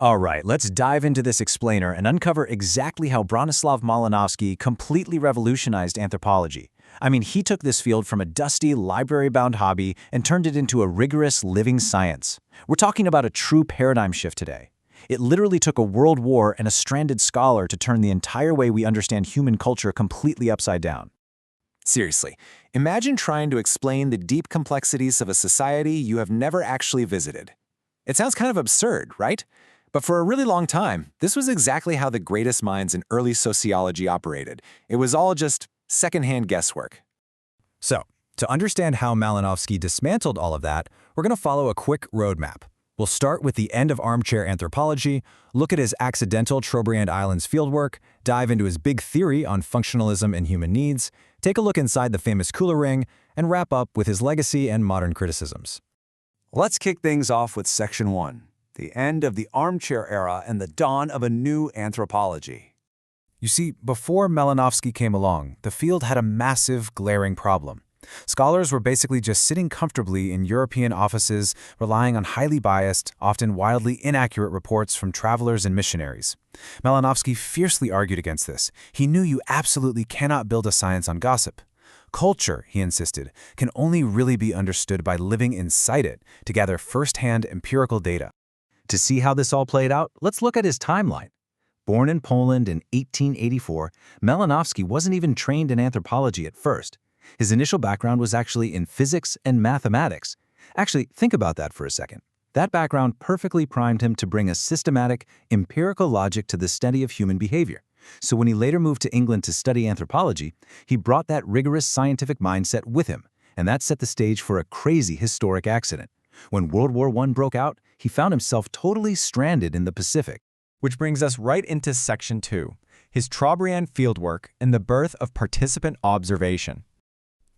All right, let's dive into this explainer and uncover exactly how Bronisław Malinowski completely revolutionized anthropology. I mean, he took this field from a dusty, library-bound hobby and turned it into a rigorous, living science. We're talking about a true paradigm shift today. It literally took a world war and a stranded scholar to turn the entire way we understand human culture completely upside down. Seriously, imagine trying to explain the deep complexities of a society you have never actually visited. It sounds kind of absurd, right? But for a really long time, this was exactly how the greatest minds in early sociology operated. It was all just secondhand guesswork. So, to understand how Malinowski dismantled all of that, we're going to follow a quick roadmap. We'll start with the end of armchair anthropology, look at his accidental Trobriand Islands fieldwork, dive into his big theory on functionalism and human needs, take a look inside the famous cooler ring, and wrap up with his legacy and modern criticisms. Let's kick things off with Section 1, the end of the armchair era and the dawn of a new anthropology. You see, before Malinowski came along, the field had a massive, glaring problem. Scholars were basically just sitting comfortably in European offices, relying on highly biased, often wildly inaccurate reports from travelers and missionaries. Malinowski fiercely argued against this. He knew you absolutely cannot build a science on gossip. Culture, he insisted, can only really be understood by living inside it to gather first-hand empirical data. To see how this all played out, let's look at his timeline. Born in Poland in 1884, Malinowski wasn't even trained in anthropology at first. His initial background was actually in physics and mathematics. Actually, think about that for a second. That background perfectly primed him to bring a systematic, empirical logic to the study of human behavior. So when he later moved to England to study anthropology, he brought that rigorous scientific mindset with him, and that set the stage for a crazy historic accident. When World War I broke out, he found himself totally stranded in the Pacific. Which brings us right into Section 2, his Trobriand fieldwork and the birth of participant observation.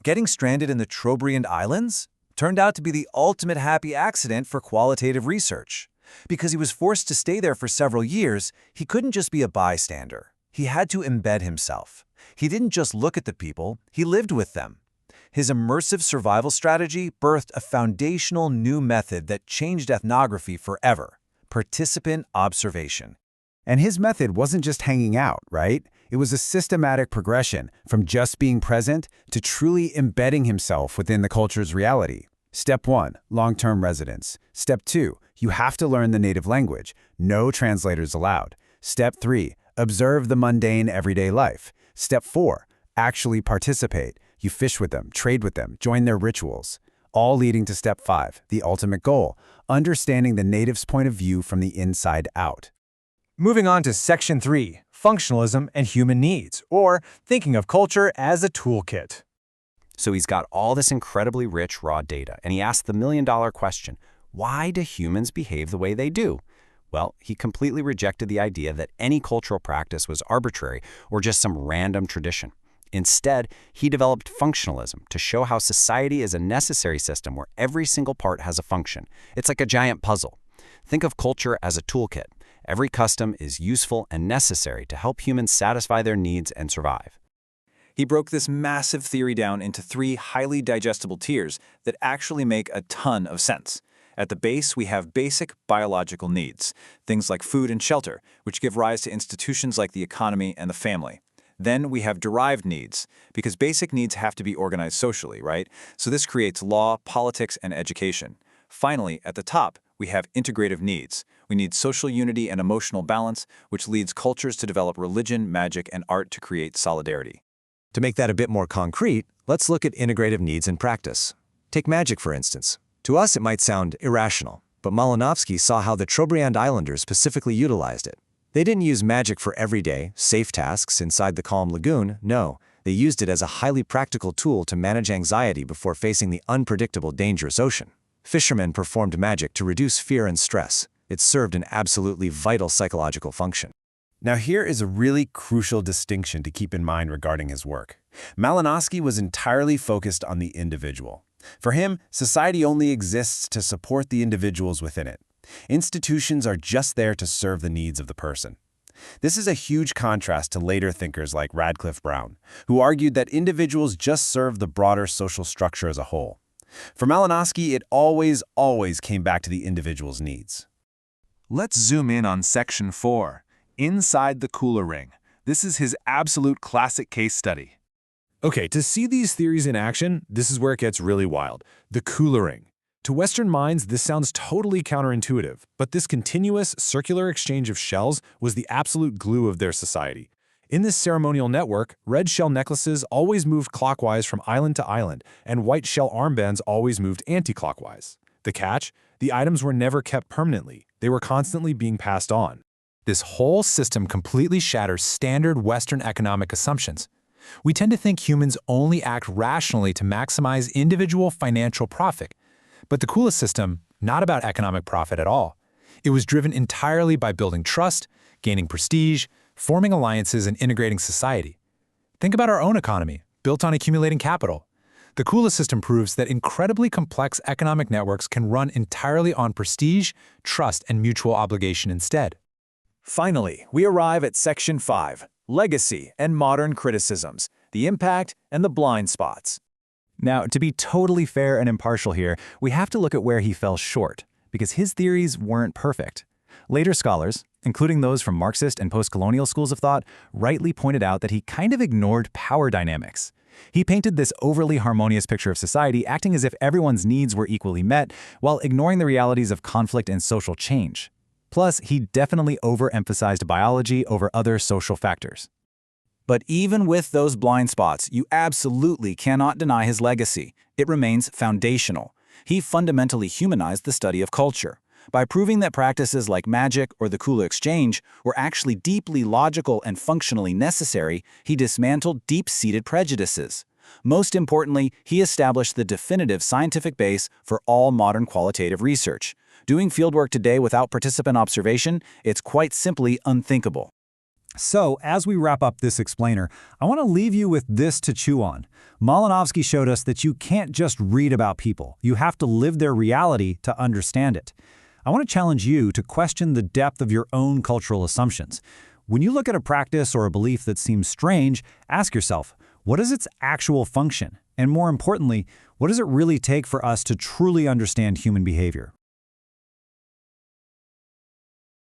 Getting stranded in the Trobriand Islands turned out to be the ultimate happy accident for qualitative research. Because he was forced to stay there for several years, he couldn't just be a bystander. He had to embed himself. He didn't just look at the people, he lived with them. His immersive survival strategy birthed a foundational new method that changed ethnography forever: participant observation. And his method wasn't just hanging out, right? It was a systematic progression from just being present to truly embedding himself within the culture's reality. Step 1, long-term residence. Step 2, you have to learn the native language. No translators allowed. Step 3, observe the mundane everyday life. Step 4, actually participate. You fish with them, trade with them, join their rituals. All leading to Step 5, the ultimate goal, understanding the native's point of view from the inside out. Moving on to Section 3, functionalism and human needs, or thinking of culture as a toolkit. So he's got all this incredibly rich raw data, and he asked the million-dollar question, why do humans behave the way they do? Well, he completely rejected the idea that any cultural practice was arbitrary or just some random tradition. Instead, he developed functionalism to show how society is a necessary system where every single part has a function. It's like a giant puzzle. Think of culture as a toolkit. Every custom is useful and necessary to help humans satisfy their needs and survive. He broke this massive theory down into 3 highly digestible tiers that actually make a ton of sense. At the base, we have basic biological needs, things like food and shelter, which give rise to institutions like the economy and the family. Then we have derived needs, because basic needs have to be organized socially, right? So this creates law, politics, and education. Finally, at the top, we have integrative needs. We need social unity and emotional balance, which leads cultures to develop religion, magic, and art to create solidarity. To make that a bit more concrete, let's look at integrative needs in practice. Take magic, for instance. To us, it might sound irrational, but Malinowski saw how the Trobriand Islanders specifically utilized it. They didn't use magic for everyday, safe tasks inside the calm lagoon. No, they used it as a highly practical tool to manage anxiety before facing the unpredictable, dangerous ocean. Fishermen performed magic to reduce fear and stress. It served an absolutely vital psychological function. Now here is a really crucial distinction to keep in mind regarding his work. Malinowski was entirely focused on the individual. For him, society only exists to support the individuals within it. Institutions are just there to serve the needs of the person. This is a huge contrast to later thinkers like Radcliffe Brown, who argued that individuals just serve the broader social structure as a whole. For Malinowski, it always came back to the individual's needs. Let's zoom in on Section 4, Inside the Cooler Ring. This is his absolute classic case study. Okay, to see these theories in action, this is where it gets really wild. The cooler ring. To Western minds, this sounds totally counterintuitive, but this continuous, circular exchange of shells was the absolute glue of their society. In this ceremonial network, red shell necklaces always moved clockwise from island to island, and white shell armbands always moved anti-clockwise. The catch? The items were never kept permanently. They were constantly being passed on. This whole system completely shatters standard Western economic assumptions. We tend to think humans only act rationally to maximize individual financial profit. But the coolest system, not about economic profit at all. It was driven entirely by building trust, gaining prestige, forming alliances, and integrating society. Think about our own economy, built on accumulating capital. The coolest system proves that incredibly complex economic networks can run entirely on prestige, trust, and mutual obligation instead. Finally, we arrive at Section 5, Legacy and Modern Criticisms, the Impact and the Blind Spots. Now, to be totally fair and impartial here, we have to look at where he fell short, because his theories weren't perfect. Later scholars, including those from Marxist and post-colonial schools of thought, rightly pointed out that he kind of ignored power dynamics. He painted this overly harmonious picture of society, acting as if everyone's needs were equally met, while ignoring the realities of conflict and social change. Plus, he definitely overemphasized biology over other social factors. But even with those blind spots, you absolutely cannot deny his legacy. It remains foundational. He fundamentally humanized the study of culture. By proving that practices like magic or the cooler exchange were actually deeply logical and functionally necessary, he dismantled deep-seated prejudices. Most importantly, he established the definitive scientific base for all modern qualitative research. Doing fieldwork today without participant observation, it's quite simply unthinkable. So, as we wrap up this explainer, I want to leave you with this to chew on. Malinowski showed us that you can't just read about people. You have to live their reality to understand it. I want to challenge you to question the depth of your own cultural assumptions. When you look at a practice or a belief that seems strange, ask yourself, what is its actual function? And more importantly, what does it really take for us to truly understand human behavior?